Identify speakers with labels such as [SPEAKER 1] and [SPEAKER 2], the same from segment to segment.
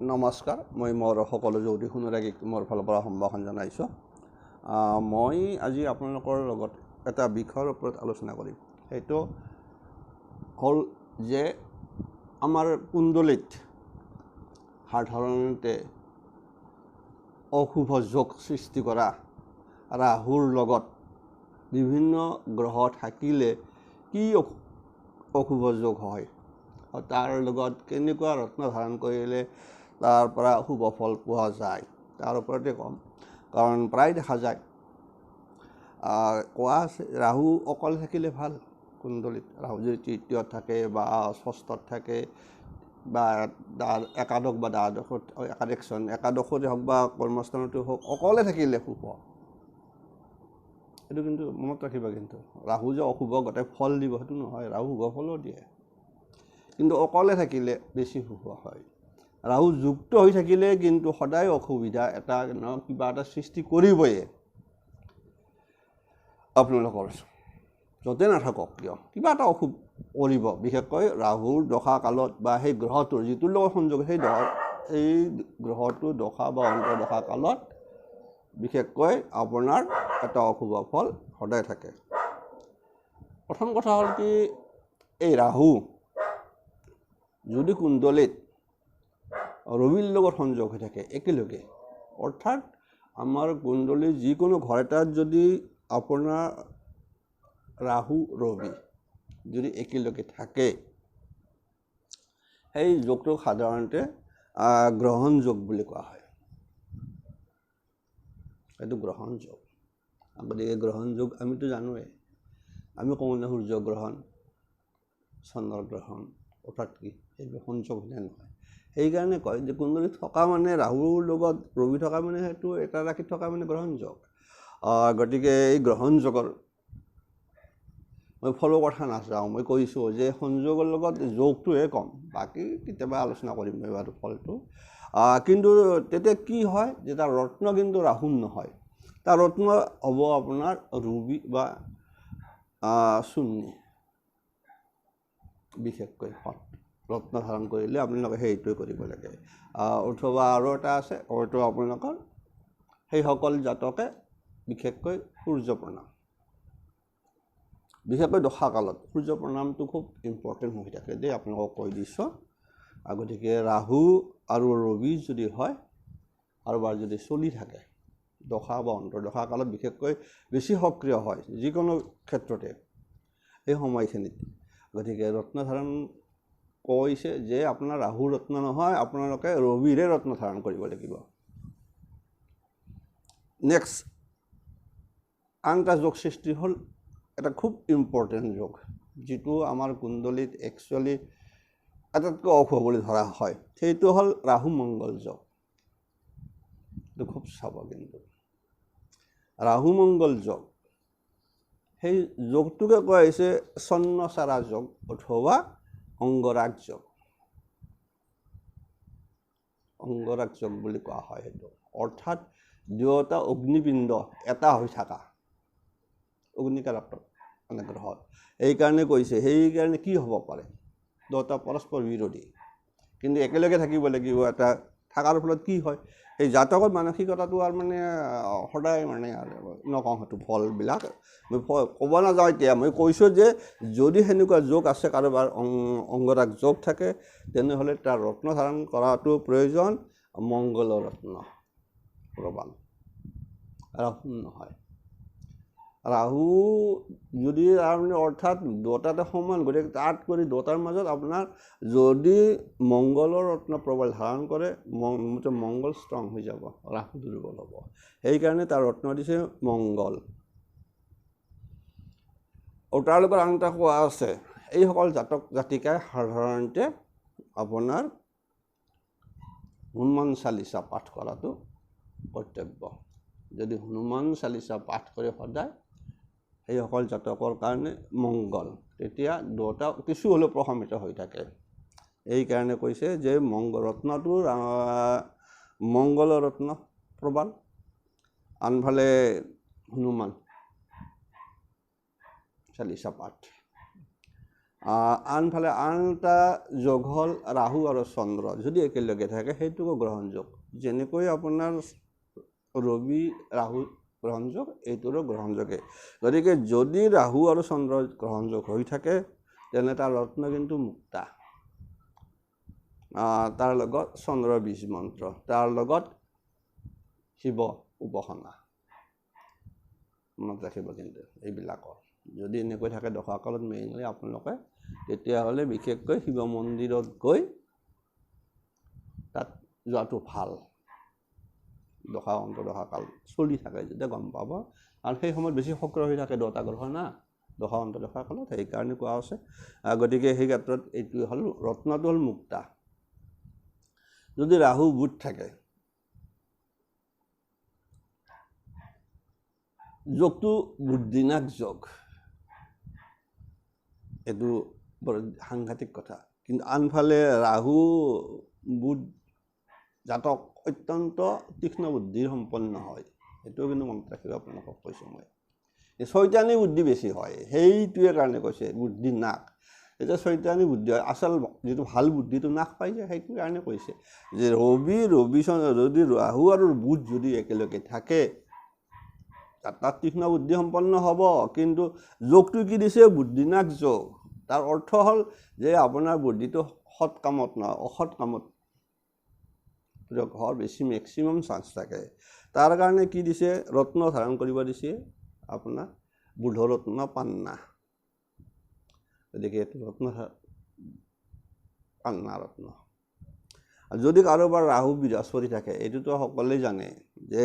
[SPEAKER 1] নমস্কাৰ মই মোৰ সকলো জ্যোতি শুনুৰাগীক মোৰ ফালৰ পৰা সম্ভাষণ জনাইছোঁ। মই আজি আপোনালোকৰ লগত এটা বিষয়ৰ ওপৰত আলোচনা কৰিম। সেইটো হ'ল যে আমাৰ কুণ্ডলীত সাধাৰণতে অশুভ যোগ সৃষ্টি কৰা ৰাহুৰ লগত বিভিন্ন গ্ৰহ থাকিলে কি অশুভ যোগ হয় আৰু তাৰ লগত কেনেকুৱা ৰত্ন ধাৰণ কৰিলে তাৰ পৰা শুভ ফল পোৱা যায় তাৰ ওপৰতে ক'ম। কাৰণ প্ৰায় দেখা যায় কোৱা আছে ৰাহু অকলে থাকিলে ভাল। কুণ্ডলীত ৰাহু যদি তৃতীয়ত থাকে বা ষষ্ঠত থাকে বা একাদশ বা দ্বাদশত একাদশতে হওক বা কৰ্মস্থানতে হওক অকলে থাকিলে শুভ। এইটো কিন্তু মনত ৰাখিবা। কিন্তু ৰাহু যে অশুভ গোটেই ফল দিব সেইটো নহয়, ৰাহু শুভ ফলো দিয়ে, কিন্তু অকলে থাকিলে বেছি শুভ হয়। ৰাহু যুক্ত হৈ থাকিলে কিন্তু সদায় অসুবিধা এটা কিবা এটা সৃষ্টি কৰিবই আপোনালোকৰ য'তে নাথাকক কিয় কিবা এটা অশুভ কৰিব। বিশেষকৈ ৰাহুৰ দশা কালত বা সেই গ্ৰহটোৰ যিটোৰ লগত সংযোগ সেই গ্ৰহটোৰ দশা বা অন্তৰ্দশা কালত বিশেষকৈ আপোনাৰ এটা অশুভ ফল সদায় থাকে। প্ৰথম কথা হ'ল কি, এই ৰাহু যদি কুণ্ডলীত ৰবিৰ লগত সংযোগ হৈ থাকে একেলগে, অৰ্থাৎ আমাৰ কুণ্ডলীৰ যিকোনো ঘৰ এটাত যদি আপোনাৰ ৰাহু ৰবি যদি একেলগে থাকে, সেই যোগটোক সাধাৰণতে গ্ৰহণ যোগ বুলি কোৱা হয়। এইটো গ্ৰহণ যোগ। গতিকে গ্ৰহণ যোগ আমিতো জানোৱেই, আমি কওঁ ন সূৰ্য গ্ৰহণ, চন্দ্ৰ গ্ৰহণ, অৰ্থাৎ কি সেইবোৰ সংযোগ হ'লে নহয়। সেইকাৰণে কয় যে কুণ্ডলীত থকা মানে ৰাহুৰ লগত ৰবি থকা মানে সেইটো এটা ৰাশিত থকা মানে গ্ৰহণ যোগ। গতিকে এই গ্ৰহণ যোগৰ মই ফলৰ কথা নাযাওঁ, মই কৈছোঁ যে সংযোগৰ লগত যোগটোহে ক'ম, বাকী কেতিয়াবা আলোচনা কৰিম মই বাৰু ফলটো। কিন্তু তেতিয়া কি হয় যে তাৰ ৰত্ন কিন্তু ৰাহুৰ নহয়, তাৰ ৰত্ন হ'ব আপোনাৰ ৰবি বা শূন্য। বিশেষকৈ ৰত্ন ধাৰণ কৰিলে আপোনালোকে সেইটোৱে কৰিব লাগে। অথবা আৰু এটা আছে, হয়তো আপোনালোকৰ সেইসকল জাতকে বিশেষকৈ সূৰ্য প্ৰণাম, বিশেষকৈ দশা কালত সূৰ্য প্ৰণামটো খুব ইম্পৰ্টেণ্ট হৈ থাকে দেই, আপোনালোকক কৈ দিছোঁ। গতিকে ৰাহু আৰু ৰবি যদি হয় কাৰোবাৰ যদি চলি থাকে দশা বা অন্তৰ্দশা কালত বিশেষকৈ বেছি সক্ৰিয় হয় যিকোনো ক্ষেত্ৰতে এই সময়খিনিত। গতিকে ৰত্ন ধাৰণ কৈছে যে আপোনাৰ ৰাহুৰ ৰত্ন নহয়, আপোনালোকে ৰবিৰে ৰত্ন ধাৰণ কৰিব লাগিব। নেক্সট আন এটা যোগ সৃষ্টি হ'ল এটা খুব ইম্পৰ্টেণ্ট যোগ, যিটো আমাৰ কুণ্ডলীত একচুৱেলি আটাইতকৈ অশুভ বুলি ধৰা হয়। সেইটো হ'ল ৰাহু মংগল যোগ। এইটো খুব চাব কিন্তু ৰাহু মংগল যোগ, সেই যোগটোকে কোৱা হৈছে স্বৰ্ণচাৰা যোগ অথবা অংগৰাগ যোগ। অংগৰাগ যোগ বুলি কোৱা হয় সেইটো, অৰ্থাৎ দুয়োটা অগ্নিপিণ্ড এটা হৈ থকা অগ্নিকাৰক মানে গ্ৰহ। এইকাৰণে কৈছে, সেইকাৰণে কি হ'ব পাৰে দুয়োটা পৰস্পৰ বিৰোধী কিন্তু একেলগে থাকিব লাগিব। এটা থকাৰ ফলত কি হয়, সেই জাতকৰ মানসিকতাটো আৰু মানে সদায় মানে নকওঁ সেইটো ফলবিলাক মই ক'ব নাযাওঁ এতিয়া। মই কৈছোঁ যে যদি সেনেকুৱা যোগ আছে কাৰোবাৰ অংগৰাগ যোগ থাকে তেনেহ'লে তাৰ ৰত্ন ধাৰণ কৰাটো প্ৰয়োজন মংগলৰ ৰত্ন প্ৰবাল, ৰাহু নহয়। ৰাহু যদি তাৰমানে অৰ্থাৎ দুটাতে সমান, গতিকে তাত কৰি দুটাৰ মাজত আপোনাৰ যদি মংগলৰ ৰত্ন প্ৰবল ধাৰণ কৰে মংগল ষ্ট্ৰং হৈ যাব, ৰাহু দুৰ্বল হ'ব। সেইকাৰণে তাৰ ৰত্ন দিছে মংগল। আৰু তাৰ লগত আন এটা কোৱা আছে, এইসকল জাতক জাতিকাই সাধাৰণতে আপোনাৰ হনুমান চালিচা পাঠ কৰাটো কৰ্তব্য। যদি হনুমান চালিচা পাঠ কৰে সদায় সেইসকল জাতকৰ কাৰণে মংগল, তেতিয়া দুটা কিছু হ'লেও প্ৰশমিত হৈ থাকে। এইকাৰণে কৈছে যে ৰত্নটো মংগলৰ ৰত্ন প্ৰবাল, আনফালে হনুমান চালিচা পাঠ। আনফালে আন এটা যোগ হ'ল ৰাহু আৰু চন্দ্ৰ যদি একেলগে থাকে সেইটোকো গ্ৰহণযোগ যেনেকৈ আপোনাৰ ৰবি ৰাহু গ্ৰহণযোগ এইটোৰো গ্ৰহণযোগে গতিকে যদি ৰাহু আৰু চন্দ্ৰ গ্ৰহণযোগ হৈ থাকে তেনে তাৰ ৰত্ন কিন্তু মুক্তা তাৰ লগত চন্দ্ৰৰ বীজ মন্ত্ৰ তাৰ লগত শিৱ উপাসনা মনত ৰাখিব কিন্তু এইবিলাকৰ যদি এনেকৈ থাকে দশাকালত মেইনলি আপোনালোকে তেতিয়াহ'লে বিশেষকৈ শিৱ মন্দিৰত গৈ তাত যোৱাটো ভাল দশা অন্তৰ্দশাকাল চলি থাকে যেতিয়া গম পাব আৰু সেই সময়ত বেছি সক্ৰিয় হৈ থাকে দুটা গ্ৰহ না দশা অন্তৰ্দশাকালত সেইকাৰণে কোৱা আছে গতিকে সেই ক্ষেত্ৰত এইটো হ'ল ৰত্নটো হ'ল মুক্তা যদি ৰাহু বুধ থাকে যোগটো বুদ্ধিনাথ যোগ এইটো বৰ সাংঘাতিক কথা কিন্তু আনফালে ৰাহু বুধ জাতক অত্যন্ত তীক্ষ্ণ বুদ্ধিৰ সম্পন্ন হয় এইটো কিন্তু মনত ৰাখিব আপোনালোকক কৈছোঁ মই চৈতানী বুদ্ধি বেছি হয় সেইটোৱে কাৰণে কৈছে বুদ্ধি নাক এতিয়া চৈতানী বুদ্ধি হয় আচল যিটো ভাল বুদ্ধিটো নাশ পাই যায় সেইটো কাৰণে কৈছে যে ৰবি যদি ৰাহু আৰু বুধ যদি একেলগে থাকে তাত তীক্ষ্ণ বুদ্ধি সম্পন্ন হ'ব কিন্তু যোগটো কি দিছে বুদ্ধিনাশ যোগ তাৰ অৰ্থ হ'ল যে আপোনাৰ বুদ্ধিটো সৎ কামত নহয় অসৎ কামত ঘৰ বেছি মেক্সিমাম চান্স থাকে তাৰ কাৰণে কি দিছে ৰত্ন ধাৰণ কৰিব দিছে আপোনাৰ বুধ ৰত্ন পান্না গতিকে এইটো ৰত্ন পান্না ৰত্ন যদি কাৰোবাৰ ৰাহু বৃহস্পতি থাকে এইটোতো সকলোৱে জানে যে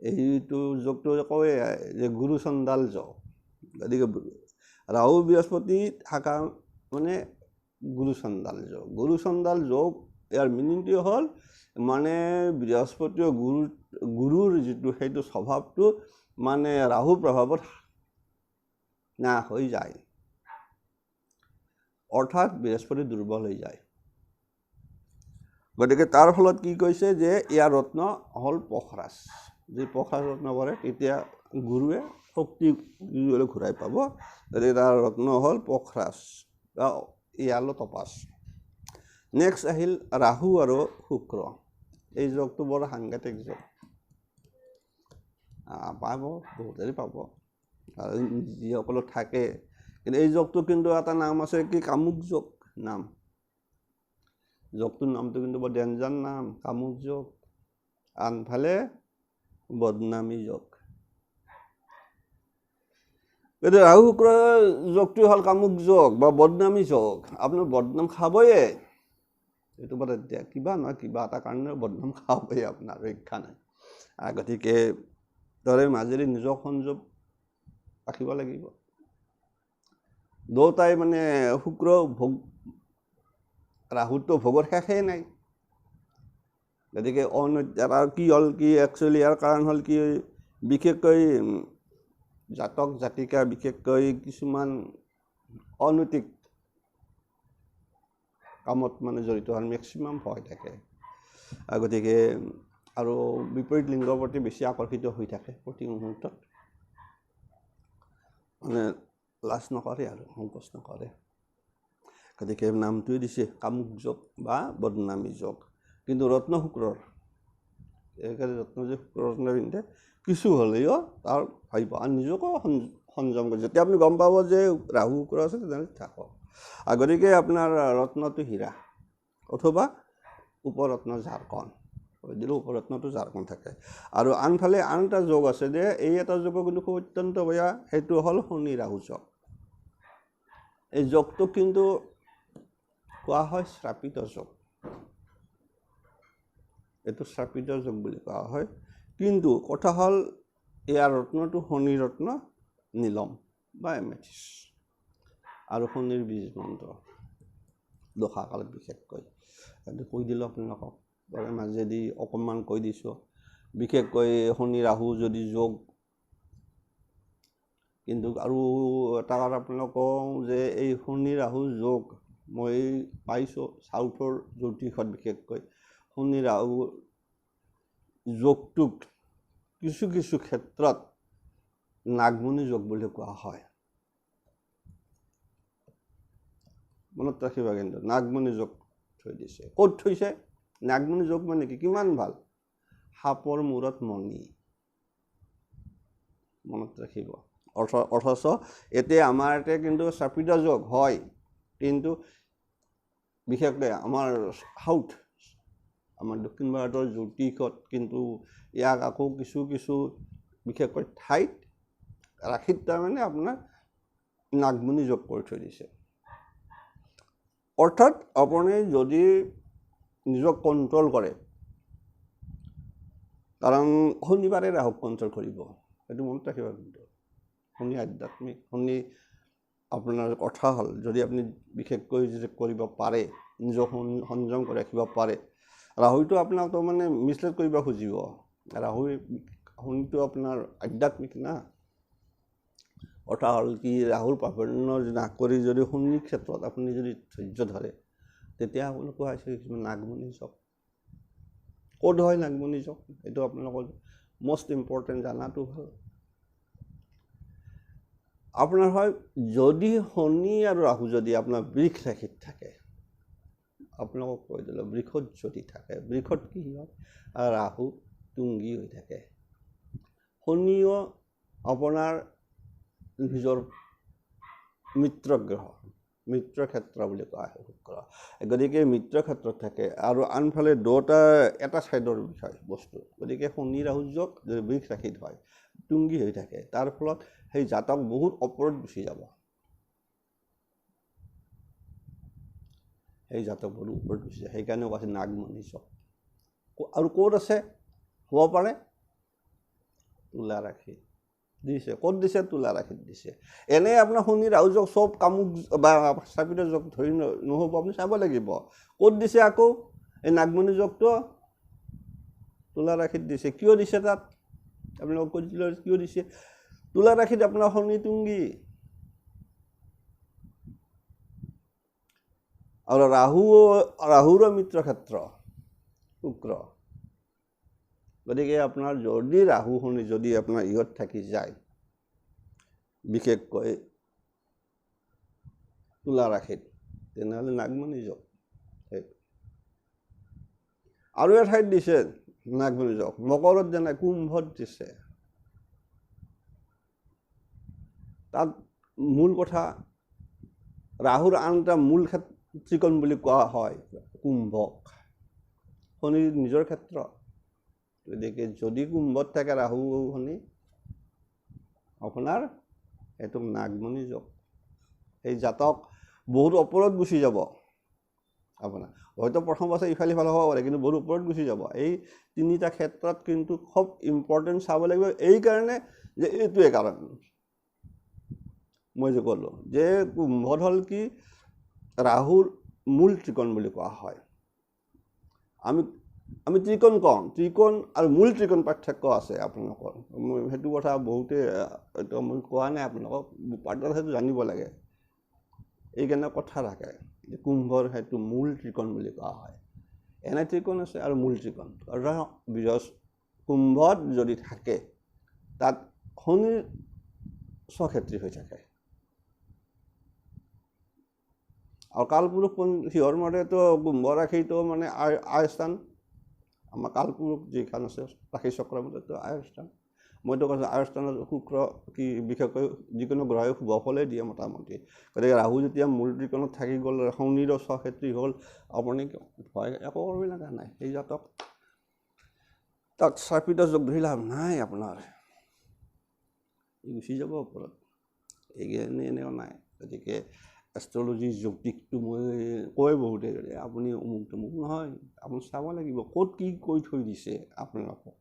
[SPEAKER 1] এইটো যোগটো কয় যে গুৰু চণ্ডাল যোগ গতিকে ৰাহু বৃহস্পতি থকা মানে গুৰু চণ্ডাল যোগ ইয়াৰ মিনিংটো হ'ল মানে বৃহস্পতিৰ গুৰুৰ যিটো সেইটো স্বভাৱটো মানে ৰাহু প্ৰভাৱত নাশ হৈ যায় অৰ্থাৎ বৃহস্পতি দুৰ্বল হৈ যায় গতিকে তাৰ ফলত কি কৈছে যে ইয়াৰ ৰত্ন হ'ল পখৰাজ যদি পখৰাজ ৰত্ন কৰে তেতিয়া গুৰুৱে শক্তি ঘূৰাই পাব গতিকে তাৰ ৰত্ন হ'ল পখৰাজ বা ইয়ালো তপাজ নেক্সট আহিল ৰাহু আৰু শুক্ৰ এই যোগটো বৰ সাংঘাতিক যোগ পাব বহুতেই পাব আৰু যিসকলৰ থাকে কিন্তু এই যোগটো কিন্তু এটা নাম আছে কি কামুক যোগ নাম যোগটোৰ নামটো কিন্তু বৰ ডেঞ্জাৰ নাম কামুক যোগ আনফালে বদনামী যোগ গতিকে ৰাহু শুক্ৰ যোগটো হ'ল কামুক যোগ বা বদনামী যোগ আপোনাৰ বদনাম খাবয়ে এইটো বৰ কিবা নহয় কিবা এটা কাৰণে বদনাম খাবই আপোনাৰ ৰক্ষা নাই গতিকে দৰে মাজেৰে নিজক সংযোগ ৰাখিব লাগিব দুটাই মানে শুক্ৰ ভোগ ৰাহুতো ভোগৰ শেষেই নাই গতিকে আৰু কি হ'ল কি একচুৱেলি ইয়াৰ কাৰণ হ'ল কি বিশেষকৈ জাতক জাতিকা বিশেষকৈ কিছুমান অনৈতিক কামত মানে জড়িত হোৱাৰ মেক্সিমাম ভয় থাকে গতিকে আৰু বিপৰীত লিংগৰ প্ৰতি বেছি আকৰ্ষিত হৈ থাকে প্ৰতি মুহূৰ্তত মানে লাজ নকৰে আৰু সংকোচ নকৰে গতিকে নামটোৱে দিছে কামুক যোগ বা বদনামী যোগ কিন্তু ৰত্ন শুক্ৰৰ এইকাৰণে ৰত্ন যে শুক্ৰ ৰত্ন পিন্ধে কিছু হ'লেও তাৰ ভাবিব আৰু নিজকো সংযম কৰে যেতিয়া আপুনি গম পাব যে ৰাহু শুক্ৰ আছে তেনেহ'লে থাকক গতিকে আপোনাৰ ৰত্নটো হীৰা অথবা উপৰত্ন ঝাৰকণ কৈ দিলোঁ উপৰত্নটো ঝাৰকণ থাকে আৰু আনফালে আন এটা যোগ আছে যে এই এটা যোগ কিন্তু খুব অত্যন্ত বেয়া সেইটো হ'ল শনি ৰাহু যোগ এই যোগটোক কিন্তু কোৱা হয় শ্ৰাপিত যোগ এইটো শ্ৰাপিত যোগ বুলি কোৱা হয় কিন্তু কথা হ'ল ইয়াৰ ৰত্নটো শনি ৰত্ন নীলম বা এমেথিছ আৰু শনিৰ বীজ মন্ত্ৰ দশাকালত বিশেষকৈ সেইটো কৈ দিলোঁ আপোনালোকক তাৰে মাজেদি অকণমান কৈ দিছোঁ বিশেষকৈ শনি ৰাহু যদি যোগ কিন্তু আৰু এটা কথা আপোনালোকক যে এই শনি ৰাহু যোগ মই পাইছোঁ চাউথৰ জ্যোতিষত বিশেষকৈ শনি ৰাহু যোগটোক কিছু কিছু ক্ষেত্ৰত নাগমণি যোগ বুলি কোৱা হয় মনত ৰাখিবা কিন্তু নাগমণি যোগ থৈ দিছে ক'ত থৈছে নাগমণি যোগ মানে কি কিমান ভাল সাপৰ মূৰত মণি মনত ৰাখিব অথচ এতিয়া আমাৰ ইয়াতে কিন্তু চাপিত যোগ হয় কিন্তু বিশেষকৈ আমাৰ সাউথ আমাৰ দক্ষিণ ভাৰতৰ জ্যোতিষত কিন্তু ইয়াক আকৌ কিছু কিছু বিশেষকৈ ঠাইত ৰাখিত তাৰমানে আপোনাৰ নাগমণি যোগ কৰি থৈ দিছে অৰ্থাৎ আপুনি যদি নিজক কণ্ট্ৰল কৰে কাৰণ শনিবাৰে ৰাহুক কণ্ট্ৰল কৰিব সেইটো মনত ৰাখিব কিন্তু শনি আধ্যাত্মিক শনি আপোনাৰ কথা হ'ল যদি আপুনি বিশেষকৈ যদি কৰিব পাৰে নিজক সংযম কৰি ৰাখিব পাৰে ৰাহুটো আপোনাক তো মানে মিছলিড কৰিব খুজিব শনিটো আপোনাৰ আধ্যাত্মিক না কথা হ'ল কি ৰাহুৰ প্ৰাধান্য না কৰি যদি শনিৰ ক্ষেত্ৰত আপুনি যদি ধৈৰ্য ধৰে তেতিয়া আপোনাক কোৱা হৈছে কিছুমান নাগমণি যোগ ক'ত হয় নাগমণি যোগ এইটো আপোনালোকৰ মষ্ট ইম্পৰ্টেণ্ট জানাটো ভাল আপোনাৰ হয় যদি শনি আৰু ৰাহু যদি আপোনাৰ বৃষ ৰাশিত থাকে আপোনালোকক কৈ দিলোঁ বৃষত যদি থাকে বৃষত কি হয় ৰাহু তুংগী হৈ থাকে শনিও আপোনাৰ নিজৰ মিত্ৰ গ্ৰহ মিত্ৰ ক্ষেত্ৰ বুলি কোৱা হয় শুক্ৰ গতিকে মিত্ৰ ক্ষেত্ৰত থাকে আৰু আনফালে দুটা এটা ছাইডৰ বিষয় বস্তু গতিকে শনি ৰাহু যোগ যদি বৃষ ৰাশিত হয় তুংগী হৈ থাকে তাৰ ফলত সেই জাতক বহুত ওপৰত গুচি যাব সেই জাতক বহুত ওপৰত গুচি যায় সেইকাৰণে কৈছে নাগমণি যোগ আৰু ক'ত আছে হ'ব পাৰে তুলা ৰাশি দিছে ক'ত দিছে তুলা ৰাশিত দিছে এনে আপোনাৰ শনি ৰাহু যোগ চব কামুক বা চাপিত যোগ ধৰি নহ'ব আপুনি চাব লাগিব ক'ত দিছে আকৌ এই নাগমণি যোগটো তুলা ৰাশিত দিছে কিয় দিছে তাত আপোনালোকক কৈছিলোঁ কিয় দিছে তুলা ৰাশিত আপোনাৰ শনি তুংগী আৰু ৰাহুৰ মিত্ৰ ক্ষেত্ৰ শুক্ৰ গতিকে আপোনাৰ যদি ৰাহু শনি যদি আপোনাৰ ইহত থাকি যায় বিশেষকৈ তুলা ৰাশিত তেনেহ'লে নাগমণি যোগ আৰু এঠাইত দিছে নাগমণি যোগ মকৰত যেনে কুম্ভত দিছে তাত মূল কথা ৰাহুৰ আন এটা মূল ত্ৰিকোণ বুলি কোৱা হয় কুম্ভক শনিৰ নিজৰ ক্ষেত্ৰ গতিকে যদি কুম্ভত থাকে ৰাহু শনি আপোনাৰ এইটো নাগমণি যোগ এই জাতক বহুত ওপৰত গুচি যাব আপোনাৰ হয়তো প্ৰথম বছৰ ইফালে সিফালে হ'ব পাৰে কিন্তু বহুত ওপৰত গুচি যাব এই তিনিটা ক্ষেত্ৰত কিন্তু খুব ইম্পৰ্টেণ্ট চাব লাগিব এইকাৰণে যে এইটোৱে কাৰণ মই যে ক'লোঁ যে কুম্ভত হ'ল কি ৰাহুৰ মূল ত্ৰিকোণ বুলি কোৱা হয় আমি ত্ৰিকোণ কওঁ ত্ৰিকোণ আৰু মূল ত্ৰিকোণ পাৰ্থক্য আছে আপোনালোকৰ মই সেইটো কথা বহুতে এইটো মই কোৱা নাই আপোনালোকক পাৰ্থক্য সেইটো জানিব লাগে এইকাৰণে কথা থাকে যে কুম্ভৰ সেইটো মূল ত্ৰিকোণ বুলি কোৱা হয় এনে ত্ৰিকোণ আছে আৰু মূল ত্ৰিকোণ কুম্ভত যদি থাকে তাত শনিৰ স্বক্ষেত্ৰী হৈ থাকে আৰু কালপুৰুষ সিহঁৰ মতেতো কুম্ভ ৰাশিটো মানে আয় স্থান আমাৰ কালপুৰুষ যিখন আছে ৰাশি চক্ৰৰ মতেতো আয় স্থান মইতো কৈছোঁ আয় স্থানত শুক্ৰ কি বিশেষকৈ যিকোনো গ্ৰহে শুভ ফলে দিয়ে মোটামুটি গতিকে ৰাহু যেতিয়া মূল ত্ৰিকোণত থাকি গ'ল শনিৰো স্বক্ষেত্ৰী হ'ল আপুনি ভয় একো কৰিব লগা নাই সেই জাতক তাত চাপিত যোগ ধৰি লাভ নাই আপোনাৰ গুচি যাব ওপৰত এনেও নাই গতিকে এষ্ট্ৰলজি জ্যোতিষটো মই কয় বহুতে আপুনি অমুক তমুক নহয় আপুনি চাব লাগিব ক'ত কি কৈ থৈ দিছে আপোনালোকক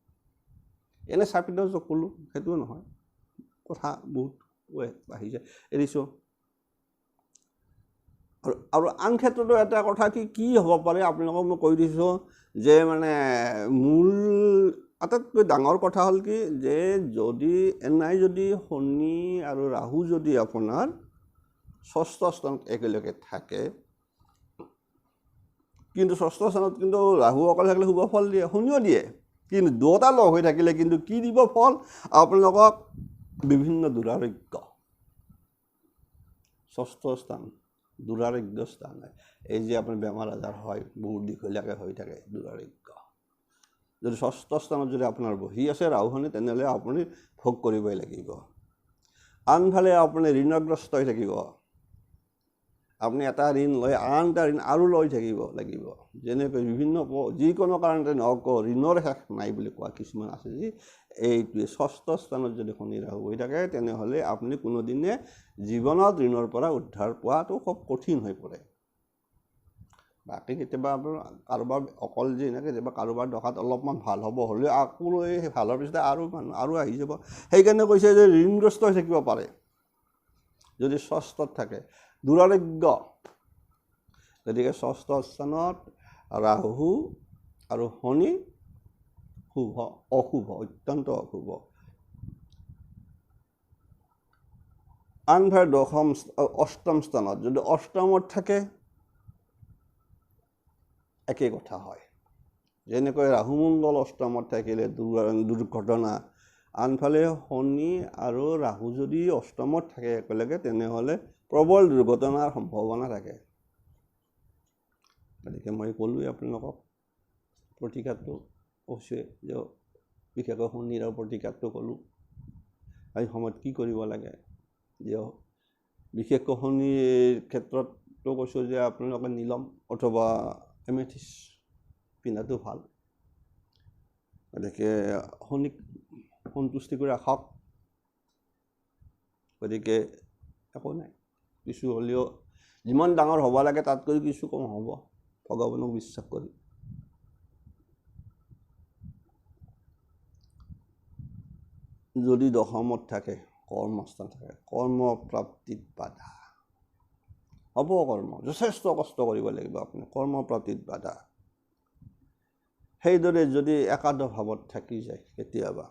[SPEAKER 1] এনে চাপিত যোগ ক'লোঁ সেইটোও নহয় কথা বহুত বাঢ়ি যায় এৰিছোঁ আৰু আন ক্ষেত্ৰতো এটা কথা কি হ'ব পাৰে আপোনালোকক মই কৈ দিছোঁ যে মানে মূল আটাইতকৈ ডাঙৰ কথা হ'ল কি যে যদি এনাই যদি শনি আৰু ৰাহু যদি আপোনাৰ ষষ্ঠ স্থানত একেলগে থাকে কিন্তু ষষ্ঠ স্থানত কিন্তু ৰাহু অকলে থাকিলে শুভ ফল দিয়ে শনিও দিয়ে কিন্তু দুটা লগ হৈ থাকিলে কিন্তু কি দিব ফল আপোনালোকক বিভিন্ন দুৰাৰোগ্য ষষ্ঠ স্থান দুৰাৰোগ্য স্থান হয় এই যে আপোনাৰ বেমাৰ আজাৰ হয় বহুত দীঘলীয়াকৈ হৈ থাকে দুৰাৰোগ্য যদি ষষ্ঠ স্থানত যদি আপোনাৰ বহি আছে ৰাহুখনি তেনেহ'লে আপুনি ভোগ কৰিবই লাগিব আনফালে আপুনি ঋণগ্ৰস্ত হৈ থাকিব আপুনি এটা ঋণ লৈ আন এটা ঋণ আৰু লৈ থাকিব লাগিব যেনেকৈ বিভিন্ন যিকোনো কাৰণতে নহওক ঋণৰ শেষ নাই বুলি কোৱা কিছুমান আছে যে এইটোৱে ষষ্ঠ স্থানত যদি শনি ৰাহু হৈ থাকে তেনেহ'লে আপুনি কোনোদিনে জীৱনত ঋণৰ পৰা উদ্ধাৰ পোৱাটো খুব কঠিন হৈ পৰে বাকী কেতিয়াবা আপোনাৰ কাৰোবাৰ অকল যে এনেকৈ কেতিয়াবা কাৰোবাৰ দশাত অলপমান ভাল হ'ব হ'লেও আকৌ সেই ভালৰ পিছতে আৰু মানুহ আৰু আহি যাব সেইকাৰণে কৈছে যে ঋণগ্ৰস্ত হৈ থাকিব পাৰে যদি ষষ্ঠত থাকে দুৰাৰোগ্য গতিকে ষষ্ঠ স্থানত ৰাহু আৰু শনি শুভ অশুভ অত্যন্ত অশুভ আনফালে অষ্টম স্থানত যদি অষ্টমত থাকে একে কথা হয় যেনেকৈ ৰাহু মংগল অষ্টমত থাকিলে দুৰ্ঘটনা আনফালে শনি আৰু ৰাহু যদি অষ্টমত থাকে একেলগে তেনেহ'লে প্ৰবল দুৰ্ঘটনাৰ সম্ভাৱনা থাকে গতিকে মই ক'লোৱে আপোনালোকক প্ৰতিকাৰটো কৈছে যে বিশেষকৈ শনিৰ প্ৰতিকাৰটো ক'লোঁ এই সময়ত কি কৰিব লাগে যে বিশেষকৈ শনিৰ ক্ষেত্ৰতো কৈছোঁ যে আপোনালোকে নীলম অথবা এমেথিছ পিন্ধাটো ভাল গতিকে শনিক সন্তুষ্টি কৰি ৰাখক গতিকে একো নাই কিছু হ'লেও যিমান ডাঙৰ হ'ব লাগে তাতকৈ কিছু কম হ'ব ভগৱানক বিশ্বাস কৰি যদি দশমত থাকে কৰ্মস্থান থাকে কৰ্ম প্ৰাপ্তিত বাধা হ'ব কৰ্ম যথেষ্ট কষ্ট কৰিব লাগিব আপুনি কৰ্ম প্ৰাপ্তিত বাধা সেইদৰে যদি একাদশ ভাৱত থাকি যায় কেতিয়াবা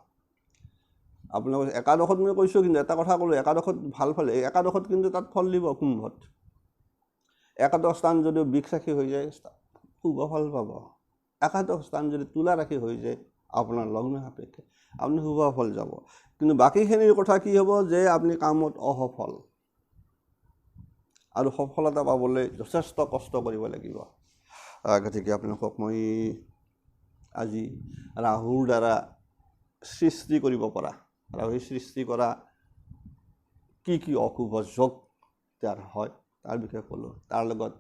[SPEAKER 1] আপোনালোক একাদশত মই কৈছোঁ কিন্তু এটা কথা ক'লোঁ একাদশত ভাল ফলে একাদশত কিন্তু তাত ফল দিব কুম্ভত একাদশ স্থান যদি বৃষ ৰাশি হৈ যায় শুভ ফল পাব একাদশ স্থান যদি তুলা ৰাশি হৈ যায় আপোনাৰ লগ্ন সাপেক্ষে আপুনি শুভ ফল যাব কিন্তু বাকীখিনিৰ কথা কি হ'ব যে আপুনি কামত অসফল আৰু সফলতা পাবলৈ যথেষ্ট কষ্ট কৰিব লাগিব গতিকে আপোনালোকক মই আজি ৰাহুৰ দ্বাৰা সৃষ্টি কৰিব পৰা ৰাহুৱে সৃষ্টি কৰা কি কি অশুভ যোগ তাৰ হয় তাৰ বিষয়ে ক'লোঁ তাৰ লগত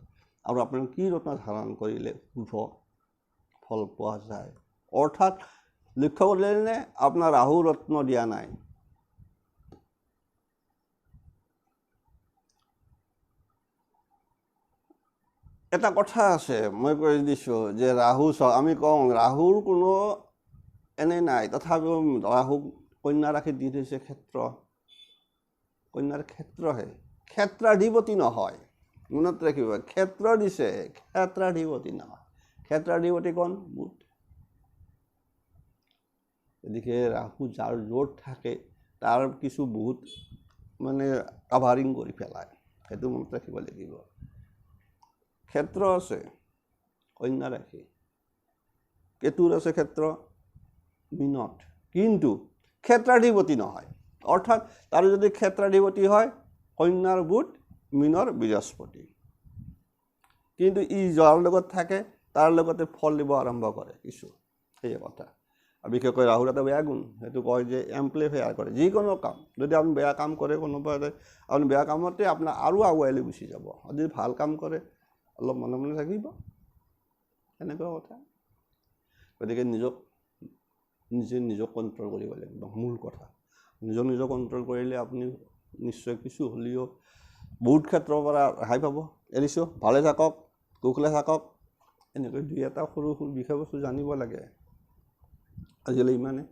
[SPEAKER 1] আৰু আপোনালোকে কি ৰত্ন ধাৰণ কৰিলে শুভ ফল পোৱা যায় অৰ্থাৎ লক্ষ্য কৰিলেনে আপোনাৰ ৰাহু ৰত্ন দিয়া নাই এটা কথা আছে মই কৈ দিছোঁ যে ৰাহু আমি কওঁ ৰাহুৰ কোনো এনে নাই তথাপিও ৰাহুক কন্যা ৰাশি দি থৈছে ক্ষেত্ৰ কন্যাৰ ক্ষেত্ৰহে ক্ষেত্ৰাধিপতি নহয় মনত ৰাখিব ক্ষেত্ৰ দিছে ক্ষেত্ৰাধিপতি নহয় ক্ষেত্ৰাধিপতি কোন বুধ গতিকে ৰাহু যাৰ য'ত থাকে তাৰ কিছু বহুত মানে কাভাৰিং কৰি পেলায় সেইটো মনত ৰাখিব লাগিব ক্ষেত্ৰ আছে কন্যা ৰাশি কেতুৰ আছে ক্ষেত্ৰ মীনত কিন্তু ক্ষেত্ৰাধিপতি নহয় অৰ্থাৎ তাৰ যদি ক্ষেত্ৰাধিপতি হয় কন্যাৰ বুধ মীনৰ বৃহস্পতি কিন্তু ই যাৰ লগত থাকে তাৰ লগতে ফল দিব আৰম্ভ কৰে কিছু সেই কথা আৰু বিশেষকৈ ৰাহুৰ এটা বেয়া গুণ সেইটো কয় যে এম্প্লিফায়াৰ কৰে যিকোনো কাম যদি আপুনি বেয়া কাম কৰে কোনোবা আপুনি বেয়া কামতে আপোনাৰ আৰু আগুৱাই লৈ গুচি যাব যদি ভাল কাম কৰে অলপ মনে মনে থাকিব এনেকুৱা কথা গতিকে নিজক কণ্ট্ৰল কৰিব লাগিব মূল কথা নিজক কণ্ট্ৰল কৰিলে আপুনি নিশ্চয় কিছু হ'লেও বহুত ক্ষেত্ৰৰ পৰা ৰেহাই পাব এৰিছোঁ ভালে থাকক কুশলে থাকক এনেকৈ দুই এটা সৰু সৰু বিষয়বস্তু জানিব লাগে আজিলৈ ইমানে